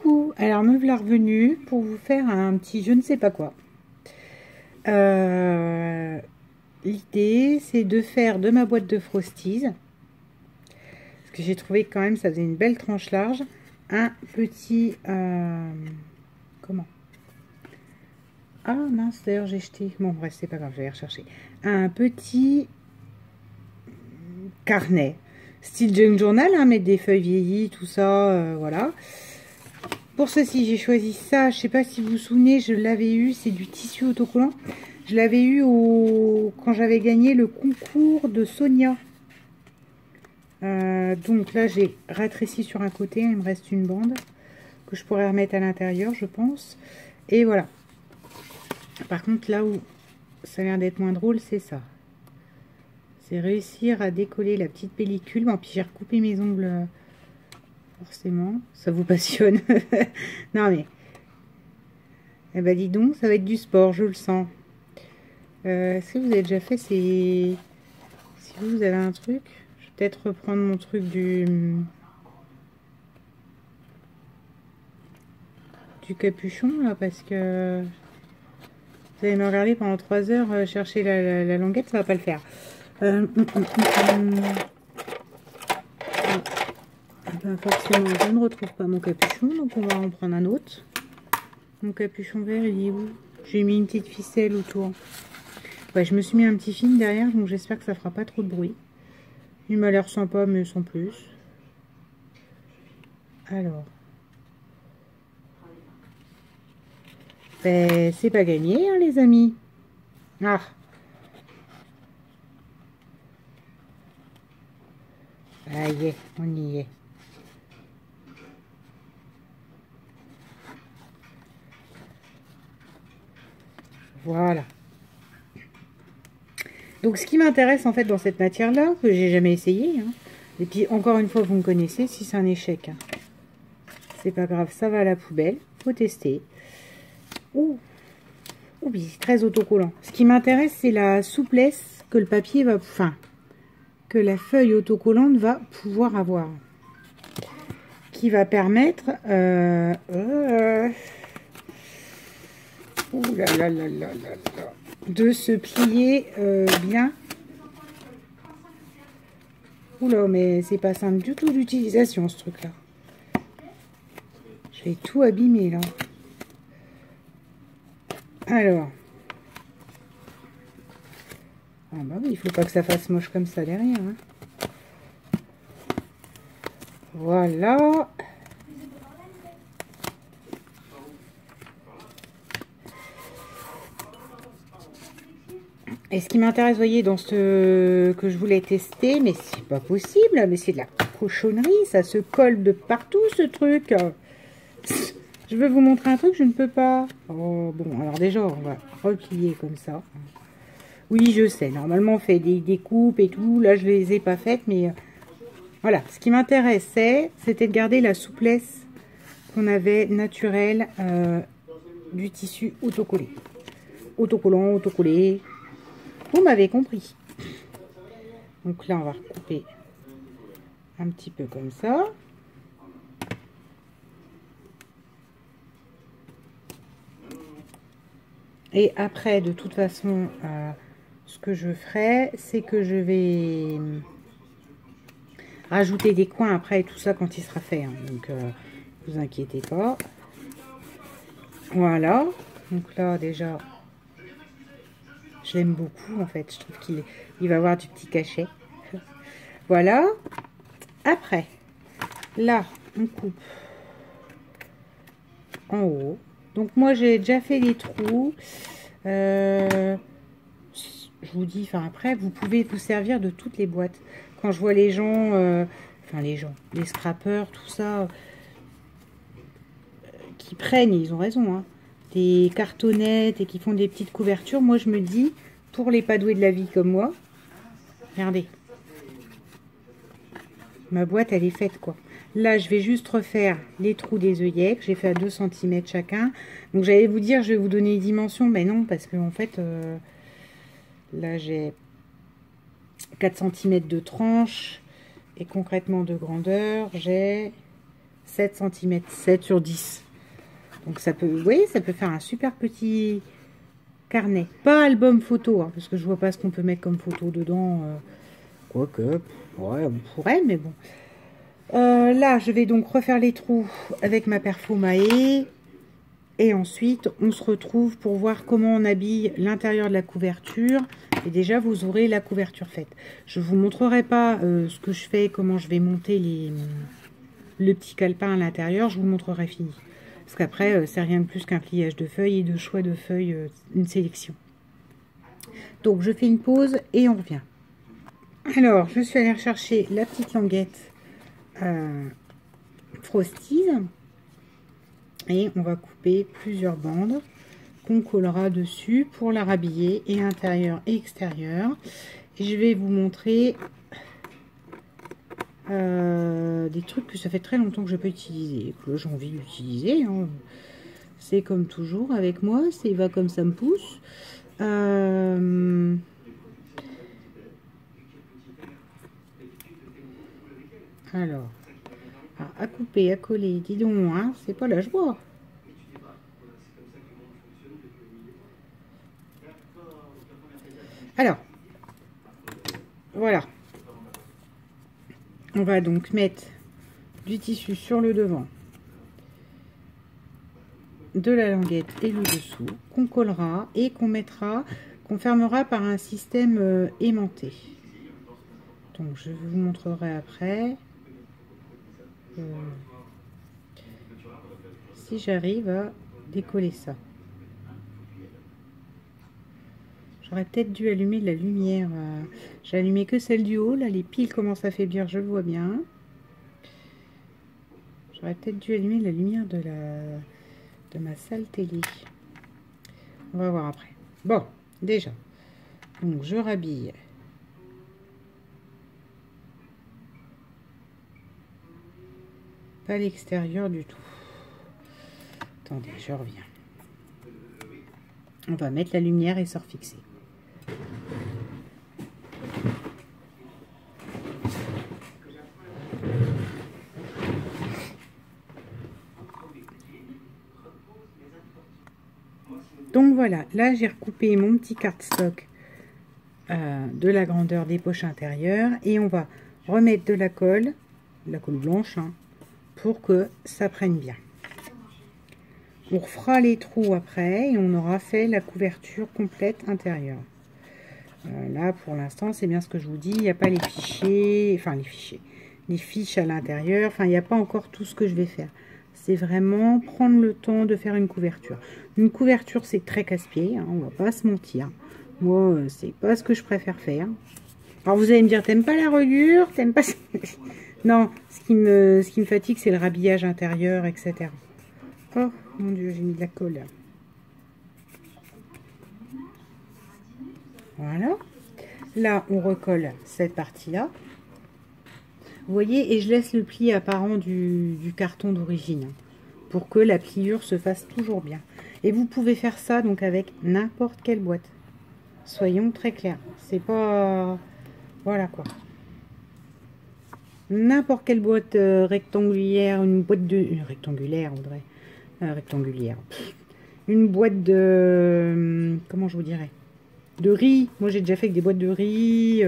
Coucou, alors me voilà revenue pour vous faire un petit je ne sais pas quoi. L'idée c'est de faire de ma boîte de Frosties, parce que j'ai trouvé que quand même ça faisait une belle tranche large, un petit... comment? Ah mince, d'ailleurs j'ai jeté, bon bref c'est pas grave, je vais aller rechercher. Un petit carnet, style junk journal, hein, mettre des feuilles vieillies, tout ça, voilà. Pour ceci, j'ai choisi ça. Je sais pas si vous vous souvenez, je l'avais eu. C'est du tissu autocollant. Je l'avais eu quand j'avais gagné le concours de Sonia. Donc là, j'ai rétréci sur un côté. Il me reste une bande que je pourrais remettre à l'intérieur, je pense. Et voilà. Par contre, là où ça a l'air d'être moins drôle, c'est ça. C'est réussir à décoller la petite pellicule. Bon, puis j'ai recoupé mes ongles. Forcément, ça vous passionne. Non mais, eh ben dis donc, ça va être du sport, je le sens. Est-ce que vous avez déjà fait ces... Si vous avez un truc, je vais peut-être reprendre mon truc du capuchon là, parce que vous allez me regarder pendant 3 heures chercher la languette, ça va pas le faire. Ben forcément, je ne retrouve pas mon capuchon, donc on va en prendre un autre. Mon capuchon vert, il est où? J'ai mis une petite ficelle autour. Ouais, je me suis mis un petit film derrière, donc j'espère que ça fera pas trop de bruit. Il m'a l'air sympa, mais sans plus. Alors. Ben, c'est pas gagné, hein, les amis. Ah. Ça y est, on y est. Voilà. Donc, ce qui m'intéresse, en fait, dans cette matière-là, que j'ai jamais essayé, hein, et puis, encore une fois, vous me connaissez, si c'est un échec, hein, c'est pas grave, ça va à la poubelle. Faut tester. Ouh. Oui, très autocollant. Ce qui m'intéresse, c'est la souplesse que le papier va... Enfin, que la feuille autocollante va pouvoir avoir. Qui va permettre... ouh là là là là là là. De se plier bien. Oula, mais c'est pas simple du tout d'utilisation, ce truc-là. Je vais tout abîmer, là. Alors. Ah bah oui, il faut pas que ça fasse moche comme ça derrière. Hein. Voilà. Et ce qui m'intéresse, vous voyez, dans ce que je voulais tester, mais c'est pas possible, mais c'est de la cochonnerie, ça se colle de partout, ce truc. Je veux vous montrer un truc, je ne peux pas. Oh, bon, alors déjà, on va replier comme ça. Oui, je sais, normalement, on fait des coupes et tout. Là, je les ai pas faites, mais voilà. Ce qui m'intéressait, c'était de garder la souplesse qu'on avait naturelle du tissu autocollé. Autocollant, autocollé. Vous m'avez compris. Donc là, on va recouper un petit peu comme ça. Et après, de toute façon, ce que je ferai, c'est que je vais rajouter des coins après et tout ça quand il sera fait. Hein. Donc, vous inquiétez pas. Voilà. Donc là, déjà, je l'aime beaucoup, en fait. Je trouve qu'il va avoir du petit cachet. Voilà. Après, là, on coupe en haut. Donc moi j'ai déjà fait les trous. Je vous dis, enfin après, vous pouvez vous servir de toutes les boîtes. Quand je vois les gens, les scrappers, tout ça, qui prennent, ils ont raison, hein, des cartonnettes et qui font des petites couvertures, moi je me dis, pour les pas doués de la vie comme moi, regardez, ma boîte elle est faite quoi. Là, je vais juste refaire les trous des œillets que j'ai fait à 2 cm chacun. Donc, j'allais vous dire, je vais vous donner les dimensions. Mais non, parce que en fait, là, j'ai 4 cm de tranche. Et concrètement, de grandeur, j'ai 7 cm, 7 sur 10. Donc ça peut, vous voyez, ça peut faire un super petit carnet. Pas album photo, hein, parce que je vois pas ce qu'on peut mettre comme photo dedans. Quoique, ouais, on pourrait, mais bon. Là, je vais donc refaire les trous avec ma Perfomaé. Et ensuite, on se retrouve pour voir comment on habille l'intérieur de la couverture. Et déjà, vous aurez la couverture faite. Je ne vous montrerai pas ce que je fais, comment je vais monter le petit calepin à l'intérieur. Je vous le montrerai fini. Parce qu'après, c'est rien de plus qu'un pliage de feuilles et de choix de feuilles, une sélection. Donc, je fais une pause et on revient. Alors, je suis allée rechercher la petite languette Frosties. Et on va couper plusieurs bandes qu'on collera dessus pour la rhabiller, et intérieur et extérieur. Et je vais vous montrer des trucs que ça fait très longtemps que je n'ai pas utilisé, que j'ai envie d'utiliser. Hein. C'est comme toujours avec moi, c'est va comme ça me pousse. Alors, à couper, à coller, dis donc, hein, c'est pas la joie. Alors, voilà. On va donc mettre du tissu sur le devant de la languette et le dessous, qu'on collera et qu'on mettra, qu'on fermera par un système aimanté. Donc, je vous montrerai après. Si j'arrive à décoller ça. J'aurais peut-être dû allumer la lumière. J'ai allumé que celle du haut. Là, les piles commencent à faiblir, je le vois bien. J'aurais peut-être dû allumer la lumière de ma salle télé. On va voir après. Bon, déjà. Donc, je rhabille. Pas l'extérieur du tout. Attendez, je reviens. On va mettre la lumière et se refixer. Donc voilà, là j'ai recoupé mon petit cardstock de la grandeur des poches intérieures et on va remettre de la colle blanche, hein, pour que ça prenne bien. On refera les trous après et on aura fait la couverture complète intérieure. Là pour l'instant c'est bien ce que je vous dis, il n'y a pas les fichiers, enfin les fiches à l'intérieur, enfin il n'y a pas encore tout ce que je vais faire. C'est vraiment prendre le temps de faire une couverture. Une couverture, c'est très casse-pied, hein, on va pas se mentir. Moi, c'est pas ce que je préfère faire. Alors vous allez me dire, t'aimes pas la reliure, t'aimes pas... Non, ce qui me fatigue, c'est le rhabillage intérieur, etc. Oh, mon Dieu, j'ai mis de la colle. Voilà. Là, on recolle cette partie-là. Vous voyez, et je laisse le pli apparent du carton d'origine pour que la pliure se fasse toujours bien. Et vous pouvez faire ça donc avec n'importe quelle boîte. Soyons très clairs. C'est pas... Voilà quoi. N'importe quelle boîte rectangulaire, une boîte de... rectangulaire, Audrey. Rectangulaire. Une boîte de... comment je vous dirais? De riz. Moi, j'ai déjà fait avec des boîtes de riz.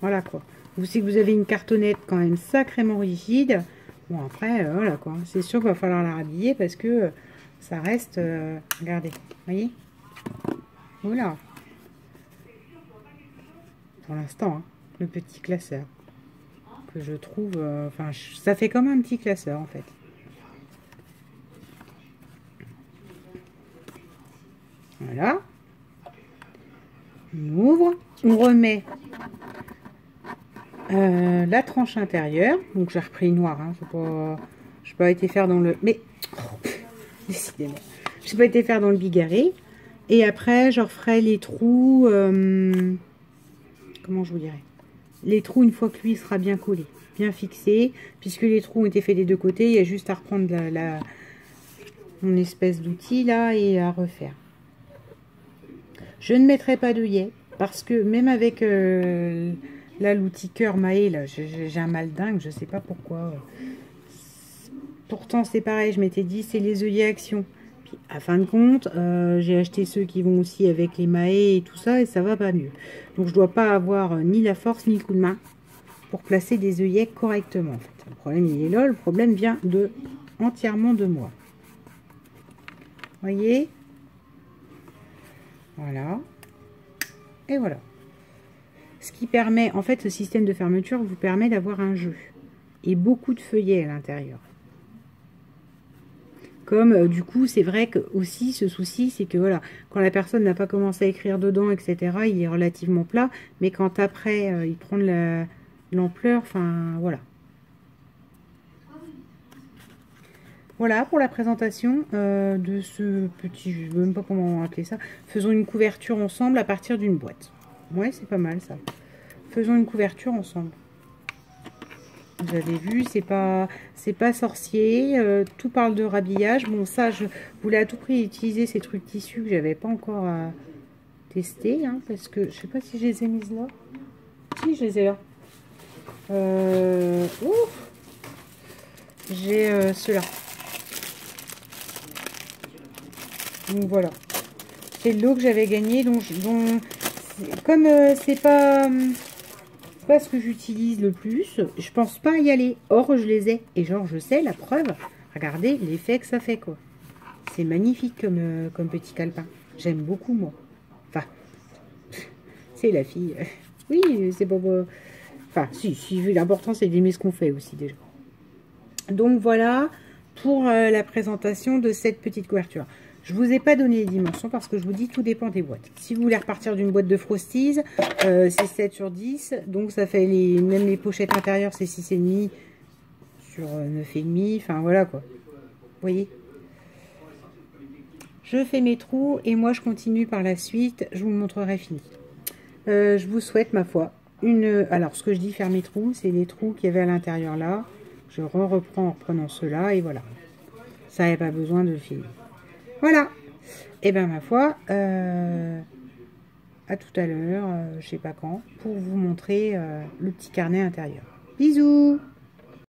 Voilà quoi. Vous savez que vous avez une cartonnette quand même sacrément rigide. Bon, après, voilà quoi. C'est sûr qu'il va falloir la rhabiller parce que ça reste... regardez, vous voyez? Voilà. Pour l'instant, hein, le petit classeur. Que je trouve... enfin, ça fait comme un petit classeur en fait. Voilà. On ouvre. On remet... la tranche intérieure, donc j'ai repris noir, hein, je n'ai pas été faire dans le, mais décidément, je n'ai pas été faire dans le bigarré. Et après, je referai les trous, comment je vous dirais, les trous une fois que lui sera bien collé, bien fixé, puisque les trous ont été faits des deux côtés. Il y a juste à reprendre mon espèce d'outil là et à refaire. Je ne mettrai pas d'œillet parce que même avec là, l'outil cœur Maé, là, j'ai un mal dingue, je sais pas pourquoi. pourtant c'est pareil, je m'étais dit c'est les œillets Action. Puis à fin de compte, j'ai acheté ceux qui vont aussi avec les mahés et tout ça, et ça va pas mieux. Donc je dois pas avoir ni la force ni le coup de main pour placer des œillets correctement. En fait. Le problème il est là, le problème vient entièrement de moi. Voyez, voilà, et voilà. Ce qui permet, en fait, ce système de fermeture vous permet d'avoir un jeu et beaucoup de feuillets à l'intérieur. Comme du coup, c'est vrai que aussi ce souci, c'est que voilà, quand la personne n'a pas commencé à écrire dedans, etc., il est relativement plat, mais quand après il prend de l'ampleur, enfin voilà. Voilà pour la présentation de ce petit, je ne sais même pas comment on va appeler ça. Faisons une couverture ensemble à partir d'une boîte. Ouais, c'est pas mal ça. Faisons une couverture ensemble. Vous avez vu, c'est pas sorcier. Tout parle de rhabillage. Bon, ça, je voulais à tout prix utiliser ces trucs tissus que j'avais pas encore à tester, hein, parce que je sais pas si je les ai mises là. Si, je les ai là. J'ai ceux-là. Donc voilà, c'est le lot que j'avais gagné, comme c'est pas ce que j'utilise le plus, je pense pas y aller. Or je les ai, et genre je sais, la preuve, regardez l'effet que ça fait quoi. C'est magnifique comme petit calepin, j'aime beaucoup moi. Enfin, c'est la fille. Oui, c'est pas... Enfin, si l'important c'est d'aimer ce qu'on fait aussi déjà. Donc voilà pour la présentation de cette petite couverture. Je vous ai pas donné les dimensions parce que je vous dis tout dépend des boîtes. Si vous voulez repartir d'une boîte de Frosties, c'est 7 sur 10. Donc ça fait même les pochettes intérieures, c'est 6,5 sur 9,5. Enfin voilà quoi. Vous voyez? Je fais mes trous et moi je continue par la suite. Je vous montrerai fini. Je vous souhaite ma foi alors ce que je dis faire mes trous, c'est les trous qu'il y avait à l'intérieur là. Je reprends en reprenant ceux-là et voilà. Ça n'a pas besoin de fil. Voilà. Et bien ma foi, à tout à l'heure, je sais pas quand, pour vous montrer le petit carnet intérieur. Bisous!